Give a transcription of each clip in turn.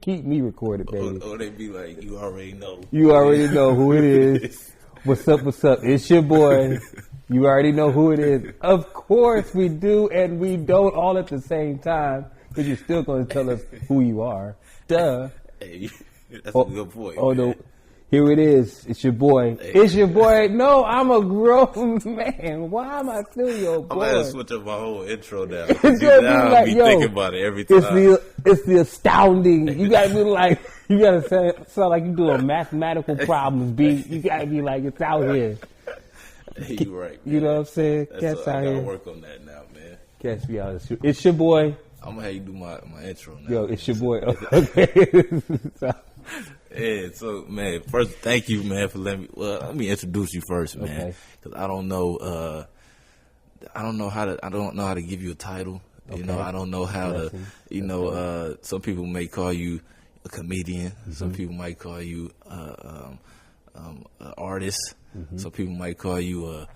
Keep me recorded, baby. Or they be like, you already know. You already know who it is. What's up, what's up? It's your boy. You already know who it is. Of course we do, and we don't all at the same time, but you're still going to tell us who you are. Duh. Hey, that's a good point. Oh, no. Here it is. It's your boy. Hey. It's your boy. No, I'm a grown man. Why am I still your boy? I'm going to switch up my whole intro now. It's gonna be like, thinking about it every time. It's the astounding. You got to be like, you got to sound like you doing mathematical problems, B. You got to be like, it's out here. Hey, you right, man. You know what I'm saying? Cats out here. I got to work on that now, man. Cats be out. It's your boy. I'm going to have you do my intro now. Yo, it's your boy. Okay. Yeah, so man, first thank you, man, for letting me. Well, let me introduce you first, man, because I don't know how to give you a title. Okay. You know, I don't know how to. You know, some people may call you a comedian. Mm-hmm. Some people might call you an artist. Mm-hmm. Some people might call you a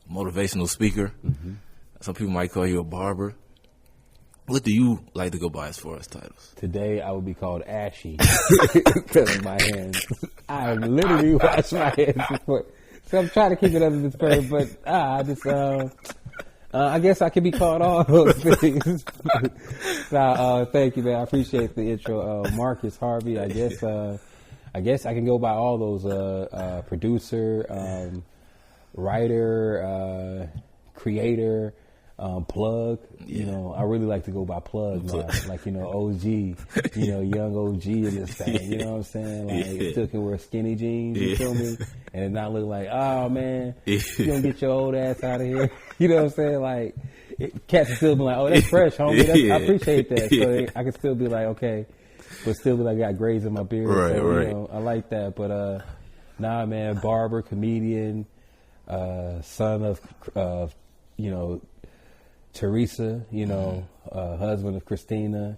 motivational speaker. Mm-hmm. Some people might call you a barber. What do you like to go by as far as titles? Today I would be called Ashy because of my hands. I literally wash my hands before. So I'm trying to keep it under this curve, but I guess I could be called all those things. Thank you, man. I appreciate the intro. Marcus, Harvey, I guess I can go by all those, producer, writer, creator, plug, you know, I really like to go by plug now. Like, you know, OG, you know, young OG in this thing, you know what I'm saying? Like, still can wear skinny jeans, you feel me? And it not look like, oh man, you gonna get your old ass out of here. You know what I'm saying? Like, cats still be like, oh, that's fresh, homie. I appreciate that. So I can still be like, okay, but still be like, I got grays in my beard. Right, so, right. You know, I like that. But, nah, man, barber, comedian, son of, you know, Teresa, you know, husband of Christina,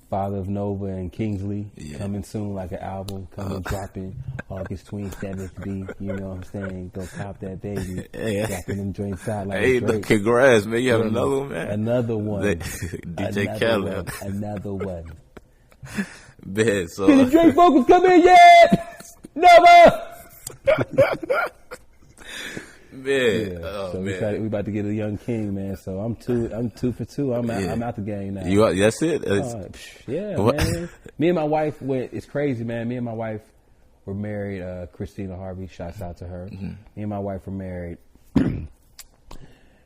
father of Nova and Kingsley, coming soon like an album, dropping August 27th, B, you know what I'm saying? Go cop that baby, dropping them joints out like Drake. Congrats, man, you have another one, man? Another one. DJ Khaled. Another one. Man, so. Did the Drake vocals come in yet? Never! Man, so man. We about to get a young king, man. So I'm two for two. I'm out the game now. That's it. Man. Me and my wife it's crazy, man. Me and my wife were married. Christina Harvey, shouts out to her. Mm-hmm. Me and my wife were married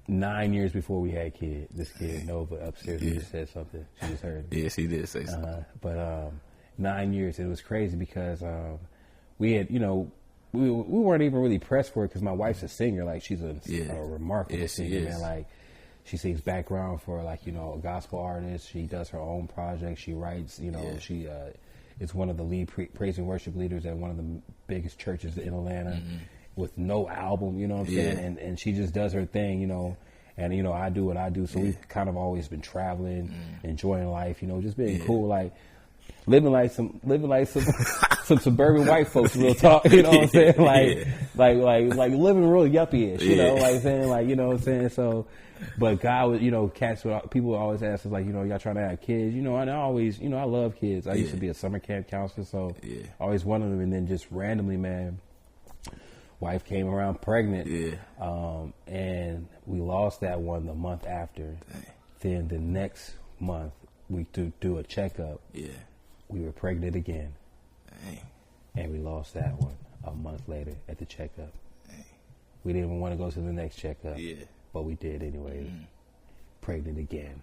9 years before we had kids. This kid Nova upstairs just said something. She just heard me. Yeah, she did say something. But 9 years. It was crazy because we had, you know. We weren't even really pressed for it because my wife's a singer. Like, she's a remarkable singer, man. Like, she sings background for, like, you know, a gospel artist. She does her own project. She writes, you know, she is one of the lead praise and worship leaders at one of the biggest churches in Atlanta with no album, you know what I'm saying? And she just does her thing, you know. And, you know, I do what I do. So we've kind of always been traveling, enjoying life, you know, just being cool. Like, living like some some suburban white folks, real talk, you know what I'm saying? Like living real yuppie-ish, you know, like saying, like, you know what I'm saying? So, but God was, you know, people would always ask us, like, you know, y'all trying to have kids, you know, and I always, you know, I love kids. I used to be a summer camp counselor, so I always wanted them, and then just randomly, man, wife came around pregnant, and we lost that one the month after. Dang. Then the next month, we do a checkup. We were pregnant again. Dang. And we lost that one a month later at the checkup. Dang. We didn't even want to go to the next checkup. But we did anyway. Pregnant again.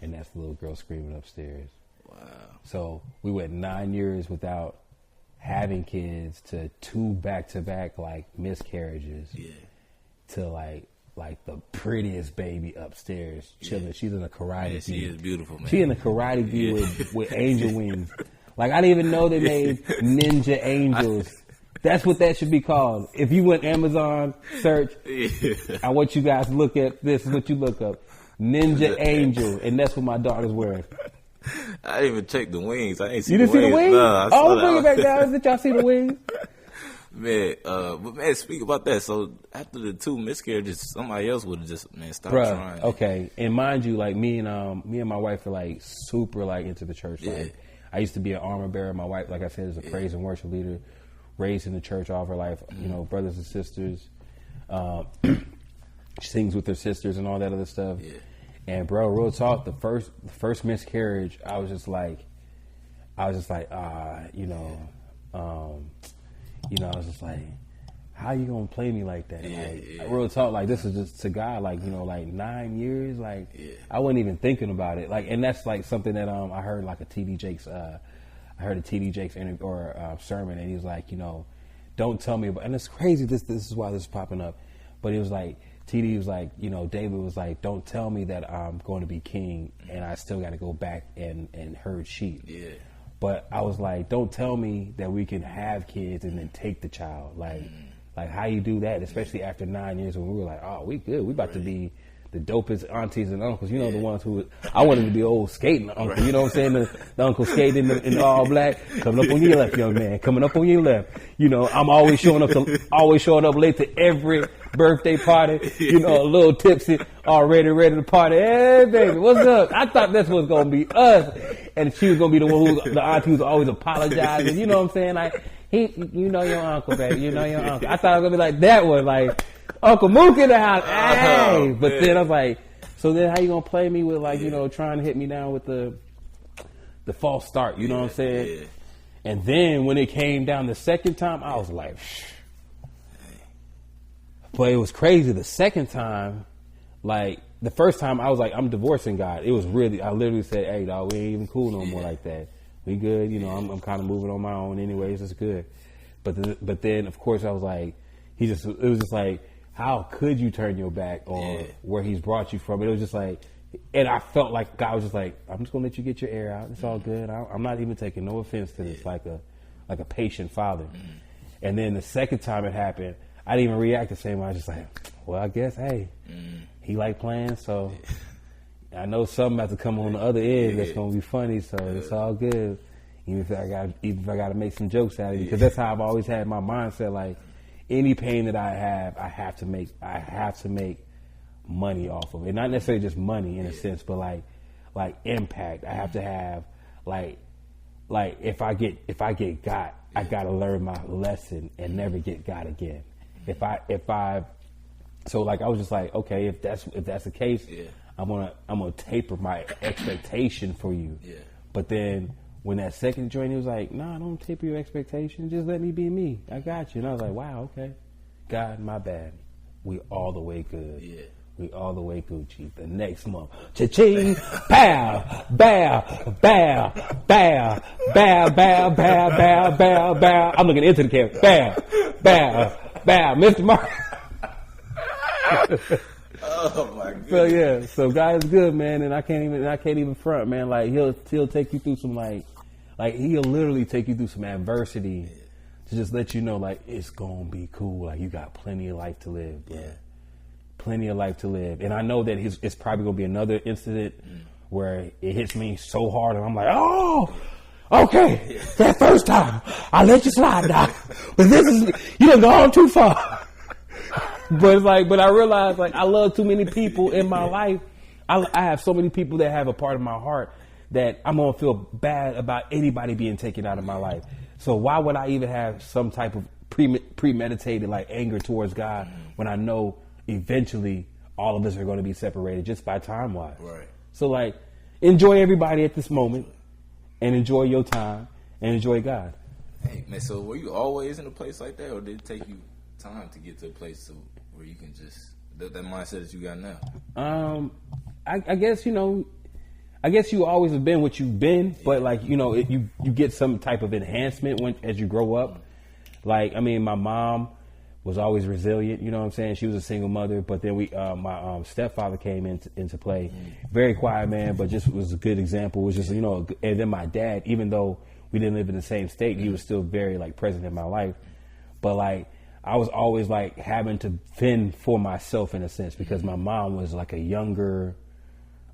And that's the little girl screaming upstairs. Wow. So we went 9 years without having kids to 2 back-to-back, like, miscarriages. To, like the prettiest baby upstairs chilling. She's in a karate gi. She is beautiful, man. She in a karate gi with angel wings. Like, I didn't even know they made ninja angels. That's what that should be called. If you went Amazon, search, I want you guys to look at this is what you look up. Ninja angel. And that's what my daughter's wearing. I didn't even check the wings. I ain't see you didn't the wings. See the wings? No, bring it back down. Did y'all see the wings? Man, but man, speak about that. So after the 2 miscarriages, somebody else would have just stopped trying. Okay, and mind you, like me and my wife are like super like into the church. Like I used to be an armor bearer. My wife, like I said, is a praise and worship leader, raised in the church all of her life. You know, brothers and sisters. She sings with her sisters and all that other stuff. Yeah. And bro, real talk, the first miscarriage, I was just like, I was just like, I was just like, how you gonna play me like that? Like, real talk, like this is just to God, like, you know, like 9 years, like I wasn't even thinking about it, like, and that's like something that I heard like a TD Jakes, interview or sermon, and he was like, you know, don't tell me about, and it's crazy. This is why this is popping up, but he was like, TD was like, you know, David was like, don't tell me that I'm going to be king and I still got to go back and herd sheep. Yeah. But I was like, don't tell me that we can have kids and then take the child, like. Like, how you do that, especially after 9 years when we were like, oh, we good. We about to be the dopest aunties and uncles. You know, the ones who, I wanted to be old skating uncle. You know what I'm saying? The uncle skating in the all black. Coming up on your left, young man. Coming up on your left. You know, I'm always showing up late to every birthday party. You know, a little tipsy, already ready to party. Hey, baby, what's up? I thought this was going to be us. And she was going to be the one the auntie who's always apologizing. You know what I'm saying? Like, you know your uncle, baby. You know your uncle. I thought it was going to be like that one, like, Uncle Mook in the house. Hey! But then I was like, so then how you going to play me with, like, you know, trying to hit me down with the false start, you know what I'm saying? Yeah. And then when it came down the second time, I was like, shh. But it was crazy. The second time, like, the first time I was like, I'm divorcing God. It was really, I literally said, hey, dog, we ain't even cool no more like that. We good, you know, I'm kind of moving on my own anyways, it's good. But then, of course, I was like, it was just like, how could you turn your back on where he's brought you from? It was just like, and I felt like God was just like, I'm just going to let you get your air out. It's all good. I'm not even taking no offense to this, like a patient father. And then the second time it happened, I didn't even react the same way. I was just like, well, I guess, hey, he like playing, so... I know something about to come on the other end that's gonna be funny, so it's all good. Even if I got to make some jokes out of it, because that's how I've always had my mindset. Like, any pain that I have to make money off of it. Not necessarily just money in a sense, but like impact. I have to have like if I get got, I gotta learn my lesson and never get got again. So like I was just like, okay, if that's the case. I'm gonna taper my expectation for you. Yeah. But then when that second joint, he was like, nah, don't taper your expectation. Just let me be me. I got you. And I was like, wow, okay. God, my bad. We all the way good. Yeah. We all the way Gucci. The next month, cha-ching, pow, bow, bow, bow, bow, bow, bow, bow, bow, bow. I'm looking into the camera. Bow, bow, bow. Mr. Mark. Oh my goodness. So yeah, so God is good, man, and I can't even front, man. Like he'll take you through some like he'll literally take you through some adversity to just let you know like it's gonna be cool. Like you got plenty of life to live, bro. Yeah. Plenty of life to live. And I know that it's probably gonna be another incident where it hits me so hard and I'm like, oh, okay, that first time I let you slide down. But this is you done gone too far. But it's like, but I realize like I love too many people in my life. I have so many people that have a part of my heart that I'm gonna feel bad about anybody being taken out of my life. So why would I even have some type of premeditated like anger towards God when I know eventually all of us are going to be separated just by time wise? Right. So like, enjoy everybody at this moment, and enjoy your time, and enjoy God. Hey man, so were you always in a place like that, or did it take you time to get to a place where you can just that mindset that you got now? I guess you always have been what you've been, but like you get some type of enhancement as you grow up. Like I mean, my mom was always resilient. You know what I'm saying? She was a single mother, but then my stepfather came into play. Very quiet man, but just was a good example. It was just and then my dad, even though we didn't live in the same state, he was still very like present in my life. But like I was always like having to fend for myself in a sense because my mom was like a younger,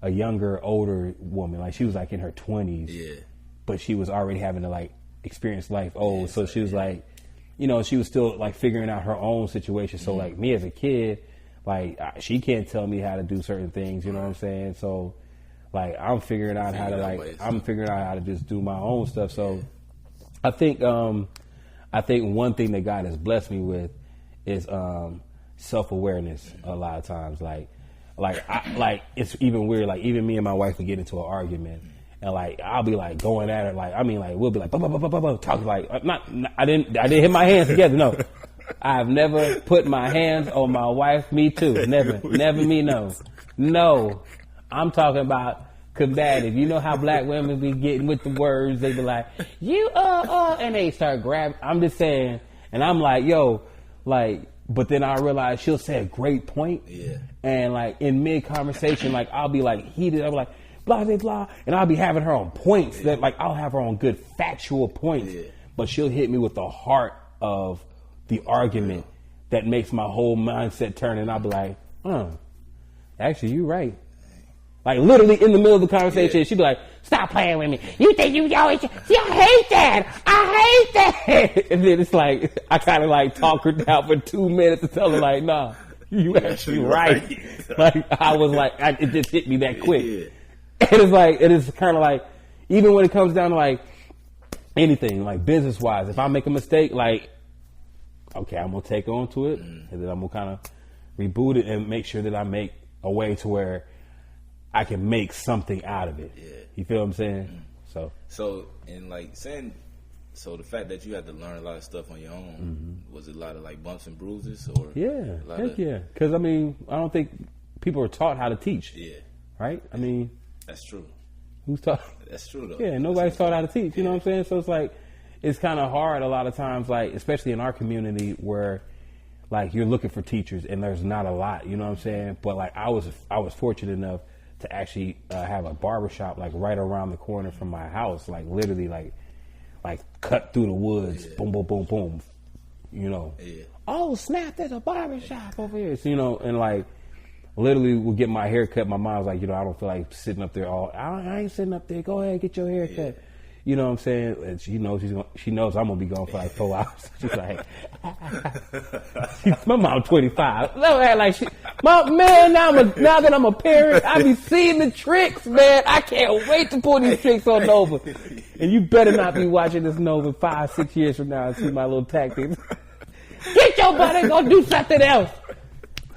older woman. Like she was like in her 20s, but she was already having to like experience life old. So she was like, she was still like figuring out her own situation. So like me as a kid, like she can't tell me how to do certain things. You know what I'm saying? So Like I'm figuring out how to just do my own stuff. So I think one thing that God has blessed me with is self-awareness. A lot of times, like it's even weird. Like even me and my wife would get into an argument, and like I'll be like going at it. Like I mean, like we'll be like talking like I didn't hit my hands together. No, I've never put my hands on my wife. Me too. Never me. No. I'm talking about combative. You know how black women be getting with the words. They be like, you and they start grabbing. I'm just saying, and I'm like, yo, like. But then I realize she'll say a great point. Yeah. And like in mid conversation, like I'll be like heated. I'll be like, blah, blah, blah. And I'll be having her on points that like I'll have her on good factual points. Yeah. But she'll hit me with the heart of the argument that makes my whole mindset turn. And I'll be like, actually, you're right. Like literally in the middle of the conversation, she'd be like, stop playing with me. You think you always, see, I hate that. And then it's like, I kind of like talk her down for 2 minutes to tell her like, nah, you actually right. Like I was like, it just hit me that quick. Yeah. And it's like, it is kind of like, even when it comes down to like anything, like business wise, if I make a mistake, like, okay, I'm going to take on to it. And then I'm going to kind of reboot it and make sure that I make a way to where I can make something out of it. Yeah. You feel what I'm saying? So and like saying, so the fact that you had to learn a lot of stuff on your own, was it a lot of like bumps and bruises or? Yeah, heck yeah. Because I mean, I don't think people are taught how to teach. Yeah. Right? I mean. That's true. Who's taught? That's true though. Yeah, nobody's taught how to teach. You know what I'm saying? So it's like, it's kind of hard a lot of times, like, especially in our community where like you're looking for teachers and there's not a lot, you know what I'm saying? But like I was fortunate enough to actually have a barbershop like right around the corner from my house, like literally like cut through the woods, boom, boom, boom, boom, you know. Yeah. Oh snap! There's a barbershop over here, so, you know, and like literally would get my hair cut. My mom was like, you know, I don't feel like sitting up there I ain't sitting up there. Go ahead, get your hair cut. You know what I'm saying? And she knows she knows I'm gonna be gone for like 4 hours. She's like, my mom 25. No, like man, now that I'm a parent, I be seeing the tricks, man. I can't wait to pull these tricks on Nova. And you better not be watching this Nova 5-6 years from now and see my little tactics. Get your butt and go do something else.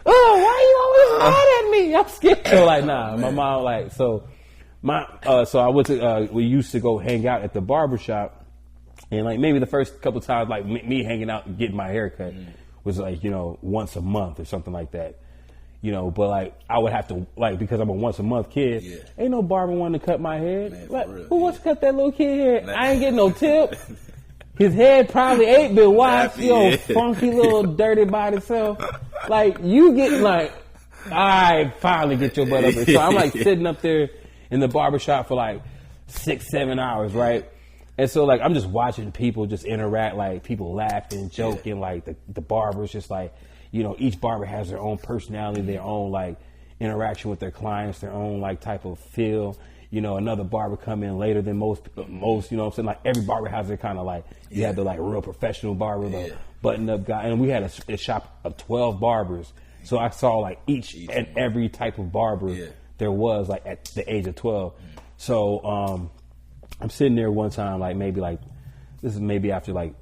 Oh, why you always mad at me? I'm scared. So like, nah, my mom like so. So I went to, we used to go hang out at the barbershop, and like maybe the first couple times, like me hanging out and getting my hair cut was like, you know, once a month or something like that, you know, but like I would have to, like, because I'm a once a month kid, ain't no barber wanting to cut my head. Man, like, who wants to cut that little kid hair? Man. I ain't getting no tip. His head probably ain't been washed, funky little dirty by itself. Like you get like, I finally get your butt up there. So I'm like sitting up there in the barbershop for like 6-7 hours, right? And so like I'm just watching people just interact, like people laughing, joking, like the barbers just like, you know, each barber has their own personality, their own like interaction with their clients, their own like type of feel. You know, another barber come in later than most, you know what I'm saying? Like every barber has their kind of like, you have the like real professional barber, the button up guy. And we had a shop of 12 barbers. So I saw like each and every type of barber there was like at the age of 12. So I'm sitting there one time, like maybe like, this is maybe after like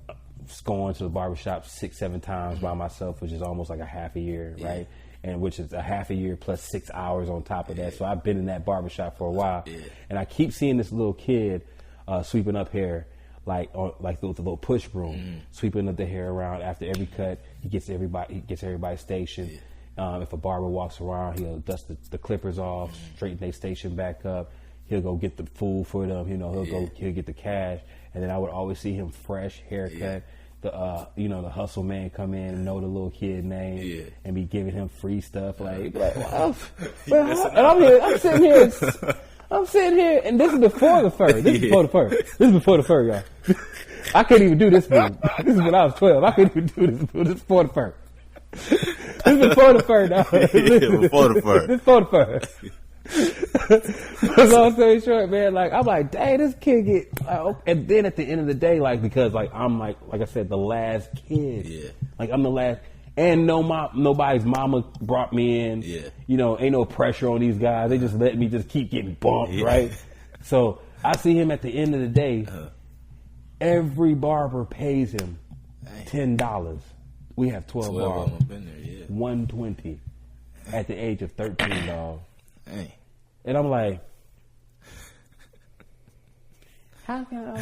going to the barbershop 6-7 times by myself, which is almost like a half a year, right? And which is a half a year plus 6 hours on top of that. So I've been in that barbershop for a while. And I keep seeing this little kid sweeping up hair, like with the little push broom, sweeping up the hair around after every cut. He gets everybody stationed. If a barber walks around, he'll dust the clippers off, straighten their station back up. He'll go get the food for them. You know, he'll get the cash. And then I would always see him fresh haircut. The hustle man come in and know the little kid name and be giving him free stuff. Like wow. And I'm sitting here, and this is before the fur. This is before the fur, y'all. I couldn't even do this move. This is when I was 12. I couldn't even do this move. This is before the fur. This is before the fur, dog. Before the fur. This is before the fur. Long story short, man, like I'm like, dang, this kid get, and then at the end of the day, like because like I'm like I said, the last kid, like I'm the last, And nobody's mama brought me in. Yeah. You know, ain't no pressure on these guys. They just let me just keep getting bumped, right? So I see him at the end of the day. Every barber pays him $10. We have 12 barbers. Been there, yeah. $120 at the age of 13, dog. Dang. And I'm like, how can I?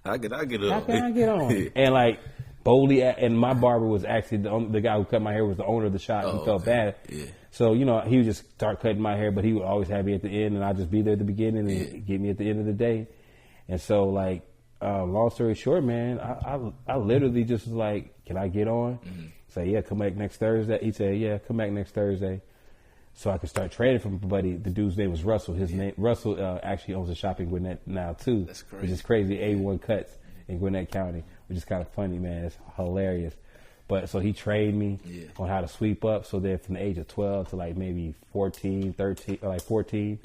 How can I get on? How can I get on? And like, boldly, and my barber was actually the guy who cut my hair was the owner of the shop. He felt bad. Yeah. So, you know, he would just start cutting my hair, but he would always have me at the end, and I'd just be there at the beginning and get me at the end of the day. And so, like, long story short, man, I literally just was like, can I get on? Mm-hmm. Say, yeah, come back next Thursday. He said, yeah, come back next Thursday. So I could start trading from buddy. The dude's name was Russell. His name Russell actually owns a shop in Gwinnett now too. That's crazy. Which is crazy. A1 Cuts in Gwinnett County, which is kind of funny, man. It's hilarious. But so he trained me on how to sweep up. So then from the age of 12 to like maybe 14, 13, or like 14,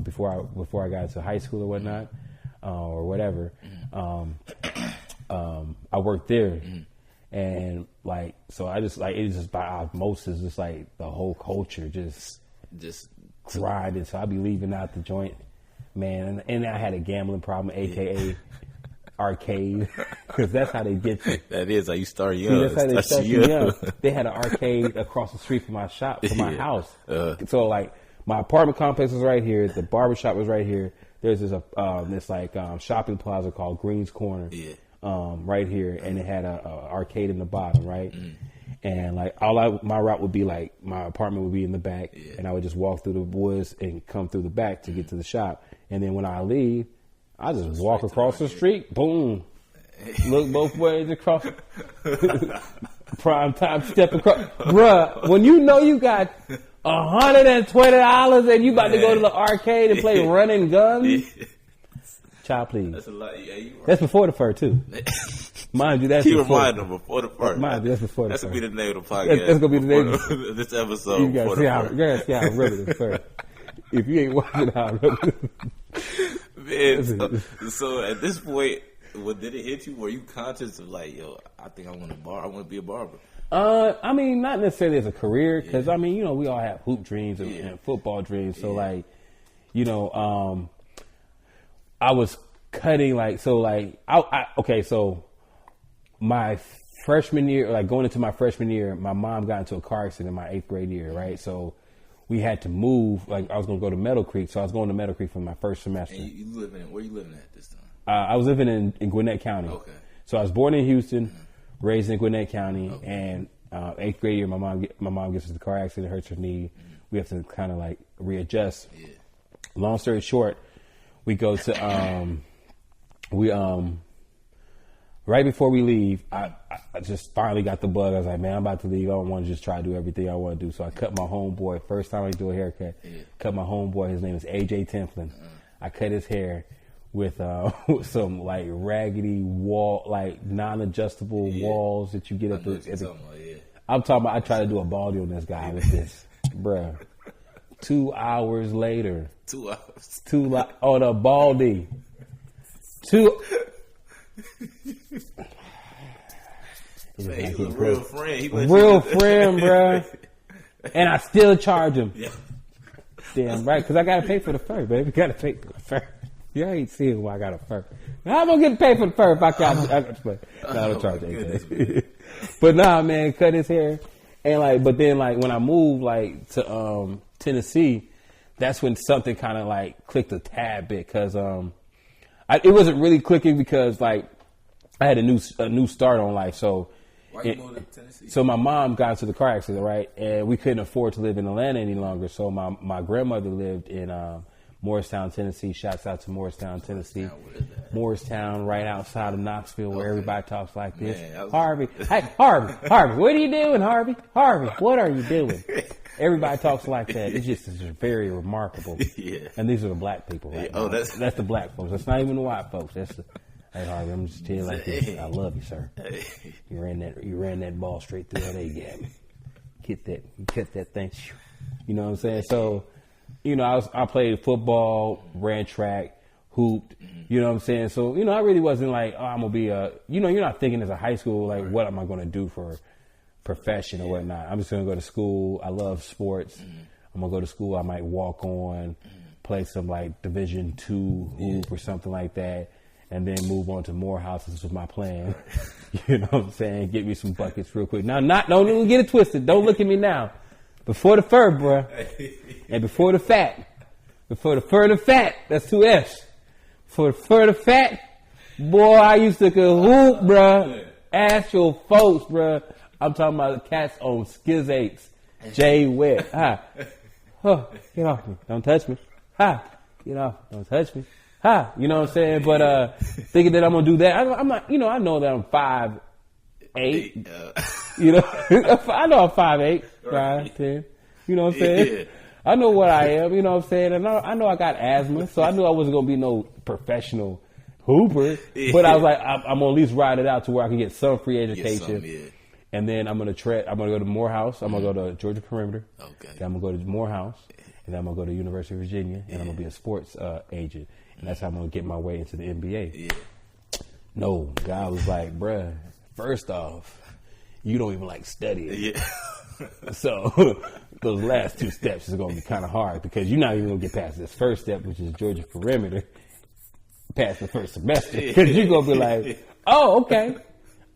before I got into high school or whatnot, or whatever, I worked there. And like, so I just like, it was just by osmosis, just like the whole culture just grinding. So I'd be leaving out the joint, man. And I had a gambling problem, AKA arcade, because that's how they get you. That is how you start young. See, that's how they start you young. They had an arcade across the street from my shop, from my house. So like, my apartment complex was right here. The barbershop was right here. There's this shopping plaza called Green's Corner. Right here, and it had a arcade in the bottom, right? And like my route would be like my apartment would be in the back, and I would just walk through the woods and come through the back to get to the shop. And then when I leave, I just walk across the street, boom, look both ways across, prime time step across, bruh. When you know you got $120 and you about to go to the arcade and play running guns. Child, please. That's a lot. Yeah, you right. That's before the fur too. Mind you, that's before. Remind them before the fur. Mind you, that's before the fur. That's gonna be the name of the podcast. That's gonna be the name of this episode. You gotta see how I rub it fur. If you ain't watching how I rub it. Man, so at this point, did it hit you? Were you conscious of like, yo, I think I want to be a barber? I mean, not necessarily as a career, because I mean, you know, we all have hoop dreams and football dreams. So like, you know, I was cutting so my freshman year, like going into my freshman year, my mom got into a car accident in my 8th grade year, right? So we had to move. Like I was going to go to Meadow Creek, so I was going to Meadow Creek for my first semester. And where you living at this time? I was living in Gwinnett County. Okay. So I was born in Houston, raised in Gwinnett County, and 8th grade year, my mom gets into the car accident, hurts her knee. We have to kind of like readjust. Yeah. Long story short, we go to right before we leave, I just finally got the bug. I was like, man, I'm about to leave. I don't want to just try to do everything I want to do. So I cut my homeboy. First time I do a haircut. Cut my homeboy. His name is AJ Templin. I cut his hair with some like raggedy wall, like non-adjustable walls that you get at the. I'm talking about. I tried to do a baldy on this guy with this, bruh. 2 hours later. 2 hours. On a baldy. He's a real friend. Real friend, bruh. And I still charge him. Yeah. Damn right, because I got to pay for the fur, baby. Got to pay for the fur. You ain't seeing why I got a fur. Now I'm going to get paid for the fur if I got I don't charge anything. But nah, man, cut his hair. And like, but then like when I moved like to Tennessee, that's when something kind of like clicked a tad bit, because it wasn't really clicking because like I had a new start on life. So why you moved to Tennessee? So my mom got into the car accident, right, and we couldn't afford to live in Atlanta any longer. So my grandmother lived in Morristown, Tennessee. Shouts out to Morristown, Tennessee. Morristown, right outside of Knoxville, where everybody talks like this. Man, Harvey, hey, Harvey, what are you doing, Harvey? Harvey, what are you doing? Everybody talks like that. It's just very remarkable. Yeah. And these are the black people, right? Oh, that's the black folks. That's not even the white folks. That's the. Hey, Harvey, I'm just telling you like this. I love you, sir. You ran that ball straight through that A-gap. Cut that thing. You know what I'm saying? So, you know, I played football, ran track, hooped. You know what I'm saying? So, I really wasn't like, oh, I'm going to be you're not thinking as a high school, like, what am I going to do for profession or whatnot. I'm just going to go to school. I love sports. I'm going to go to school. I might walk on, play some like Division II hoop or something like that, and then move on to Morehouse. This was my plan. You know what I'm saying? Get me some buckets real quick. Now, don't even get it twisted. Don't look at me now. Before the fur, bruh. And before the fat. Before the fur and the fat. That's 2 F's. For the fur and the fat, boy, I used to hoop, bruh. Ask your folks, bruh. I'm talking about the cats on Skizzates. Jay Wet. Ha. Oh, get off me. Don't touch me. Ha. Get off. Don't touch me. Ha. You know what I'm saying? But thinking that I'm going to do that, I'm not, I know that I'm 5'8". I know I'm 5'8", 5'10". You know what I'm saying? Yeah. I know what I am, you know what I'm saying? And I know I got asthma, so I knew I wasn't going to be no professional hooper. But I was like, I'm going to at least ride it out to where I can get some free education. And then I'm going to go to Morehouse. I'm going to go to Georgia Perimeter. Okay. Then I'm going to go to Morehouse. And then I'm going to go to University of Virginia. And I'm going to be a sports agent. And that's how I'm going to get my way into the NBA. Yeah. No, God was like, bruh, first off, you don't even like studying. Yeah. So those last 2 steps is going to be kind of hard because you're not even going to get past this first step, which is Georgia Perimeter, past the first semester. Because you're going to be like, oh, okay.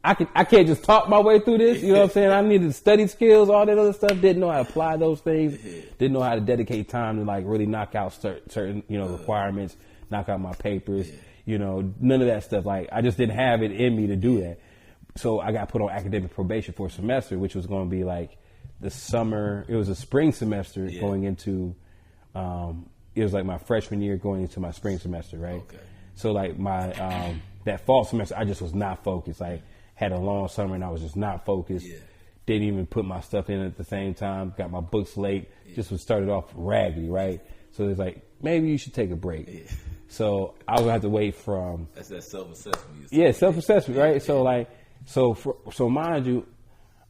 I can't just talk my way through this. You know what I'm saying? I needed study skills, all that other stuff. Didn't know how to apply those things. Didn't know how to dedicate time to like really knock out certain requirements, knock out my papers. None of that stuff. Like I just didn't have it in me to do that. So I got put on academic probation for a semester, which was going to be like the summer. It was a spring semester going into. It was like my freshman year going into my spring semester, right? Okay. So like my that fall semester, I just was not focused. Like had a long summer and I was just not focused. Yeah. Didn't even put my stuff in at the same time. Got my books late. Yeah. Just was started off raggedy, right? So it's like maybe you should take a break. Yeah. So I was gonna have to wait from. That's that self-assessment. Yeah, self-assessment, right? Yeah. So mind you,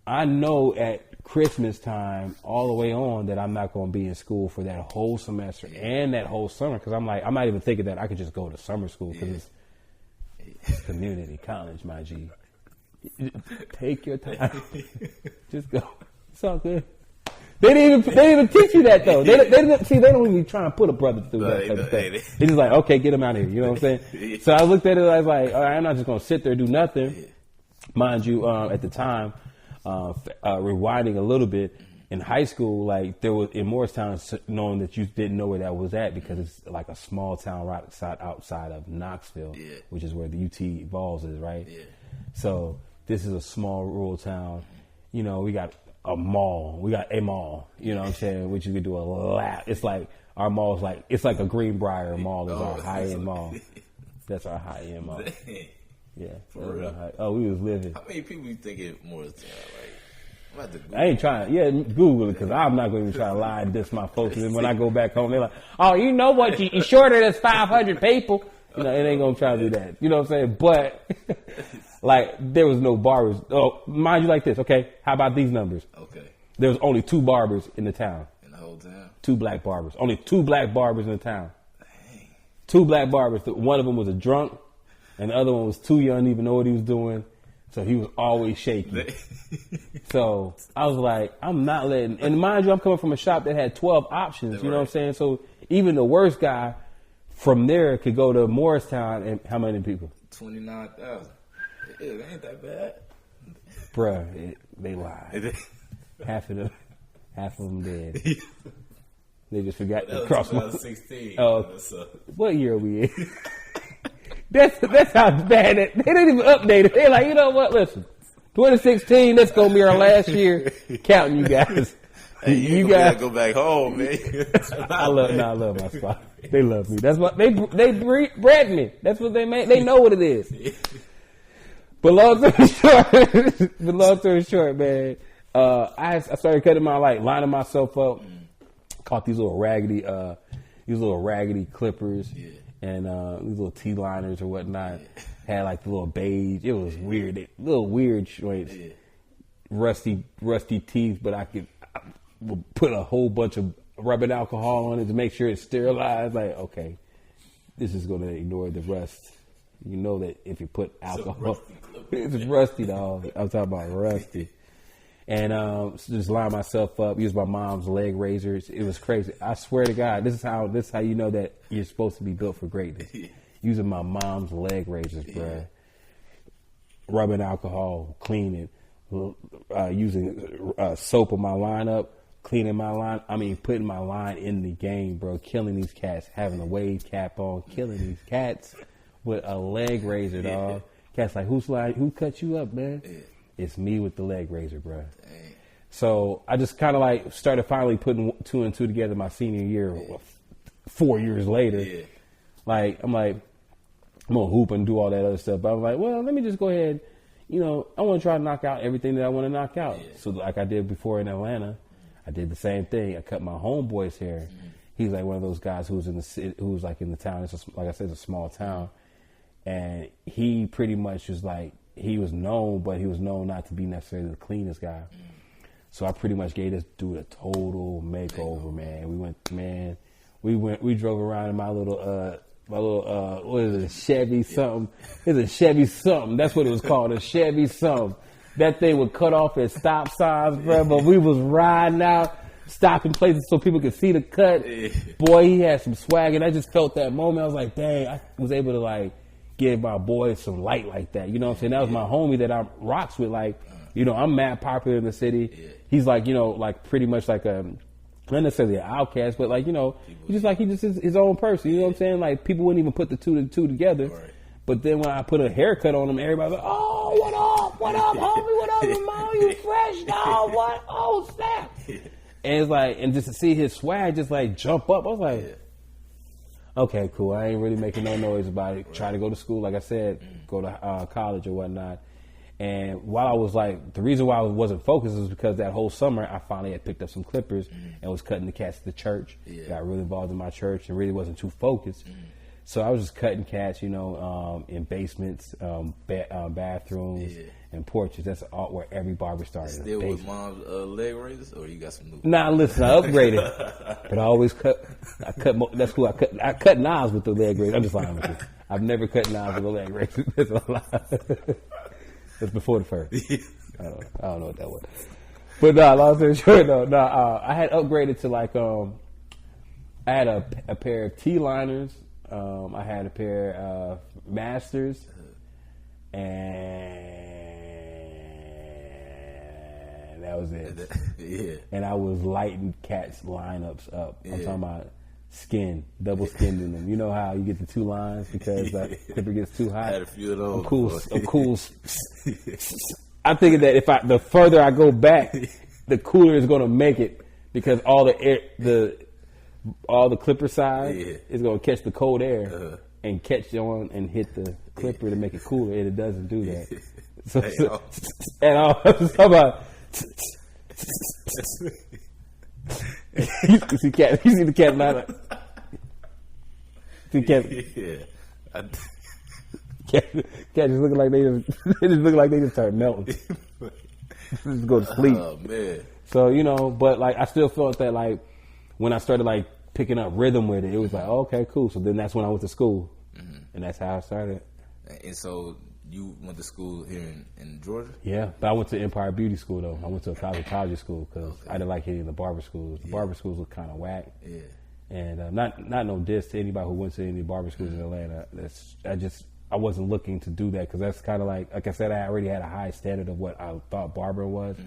I know at Christmas time all the way on that I'm not going to be in school for that whole semester and that whole summer because I'm not even thinking that I could just go to summer school because it's community college, my G. Take your time. Just go. It's all good. They didn't even teach you that though. They don't even try and put a brother through that type of thing. It's just like, okay, get him out of here. You know what I'm saying? So I looked at it. I was like, all right, I'm not just going to sit there and do nothing. Mind you, at the time, rewinding a little bit in high school, like there was in Morristown, knowing that you didn't know where that was at because it's like a small town right outside of Knoxville, which is where the UT Vols is, right? Yeah. So this is a small rural town. We got a mall. You know what I'm saying? Which you could do a lot. It's like our mall's like it's like a Greenbrier mall is our high end mall. That's our high end mall. Yeah, for real. Oh, we was living. How many people you think it more? I ain't trying. Yeah, Google it because I'm not going to even try to lie and diss my folks. And when I go back home, they're like, "Oh, you know what? You shorter than 500 people." It ain't gonna try to do that. You know what I'm saying? But like, there was no barbers. Oh, mind you, like this. Okay, how about these numbers? Okay. There was only 2 barbers in the town. In the whole town. 2 black barbers. Only 2 black barbers in the town. Dang. 2 black barbers. One of them was a drunk. And the other one was too young to even know what he was doing. So he was always shaky. So I was like, I'm not letting. And mind you, I'm coming from a shop that had 12 options. You know what I'm saying? So even the worst guy from there could go to Morristown. And how many people? 29,000. It ain't that bad. Bruh, they lied. half of them dead. They just forgot to cross my. 16. What year are we in? That's how bad it. They didn't even update it. They're like, you know what? Listen, 2016. That's gonna be our last year counting you guys. Hey, you guys go back home, man. I love my spot. They love me. That's what they bred me. That's what they made. They know what it is. But long story short, man. I started cutting lining myself up. Caught these little raggedy clippers. Yeah. And these little T-liners or whatnot had like the little beige. It was weird, little weird joints, rusty teeth. But I would put a whole bunch of rubbing alcohol on it to make sure it's sterilized. Like, okay, this is going to ignore the rust. You know that if you put alcohol, it's rusty, dog. I'm talking about rusty. And so just line myself up, use my mom's leg razors. It was crazy. I swear to God, this is how you know that you're supposed to be built for greatness. Using my mom's leg razors, bruh. Rubbing alcohol, cleaning, using soap on my line up, cleaning my line. I mean, putting my line in the game, bro. Killing these cats, having a wave cap on, killing these cats with a leg razor, dog. Cats like, who cut you up, man? It's me with the leg razor, bro. Dang. So I just kind of like started finally putting 2 and 2 together my senior year, 4 years later. Like, I'm like, I'm going to hoop and do all that other stuff. But I'm like, well, let me just go ahead. You know, I want to try to knock out everything that I want to knock out. So like I did before in Atlanta, I did the same thing. I cut my homeboy's hair. He's like one of those guys who's in the city, who's like in the town. It's just, like I said, it's a small town. And he pretty much was like, he was known, but he was known not to be necessarily the cleanest guy. So I pretty much gave this dude a total makeover, man. We drove around in my little, what is it, a Chevy something? It's a Chevy something. That's what it was called, a Chevy something. That thing would cut off at stop signs, bro. But we was riding out, stopping places so people could see the cut. Boy, he had some swag, and I just felt that moment. I was like, dang, I was able to like give my boys some light like that. You know what I'm saying? That was my homie that I rocks with. Like, you know, I'm mad popular in the city. He's like, you know, like pretty much like a, not necessarily an outcast, but like, you know, he just is his own person. You know what I'm saying? Like people wouldn't even put the two together. Right. But then when I put a haircut on him, everybody's like, oh, what up, homie? What up, Ramon? You fresh, dog? What? Oh, snap. And it's like, and just to see his swag just like jump up, I was like, okay, cool. I ain't really making no noise about it. Right. Try to go to school, like I said, go to college or whatnot. And while I was like, the reason why I wasn't focused is because that whole summer I finally had picked up some clippers and was cutting the cats at the church. Got really involved in my church and really wasn't too focused. So I was just cutting cats, you know, in basements, bathrooms, and porches. That's all where every barber started. Still with mom's leg razors, or you got some new? Nah, listen, I upgraded, but I always cut. That's cool. I cut knives with the leg razor. I'm just lying with you. I've never cut knives with the leg razor. That's a lie. That's before the fur. I don't know what that was. But long story short, I had upgraded to like I had a pair of T-liners. I had a pair of Masters, and that was it. And I was lighting cats' lineups up. I'm talking about double skinned them. You know how you get the 2 lines because the clipper gets too hot. I had a few of those. I'm cool. I'm thinking that the further I go back, the cooler it's going to make it because all the clipper side is going to catch the cold air and catch on and hit the clipper to make it cooler, and it doesn't do that. And I was talking about. You see the cat line up. See cat. Cat just looking like they just started melting. Just go to sleep. Oh man. So you know, but like I still felt that like when I started like picking up rhythm with it, it was like okay, cool. So then that's when I went to school, and that's how I started. And so you went to school here in Georgia? Yeah, but I went to Empire Beauty School though. I went to a college school because I didn't like hitting the barber schools. The barber schools were kind of whack. Yeah. And not no diss to anybody who went to any barber schools in Atlanta. I wasn't looking to do that because that's kind of like I said, I already had a high standard of what I thought barbering was.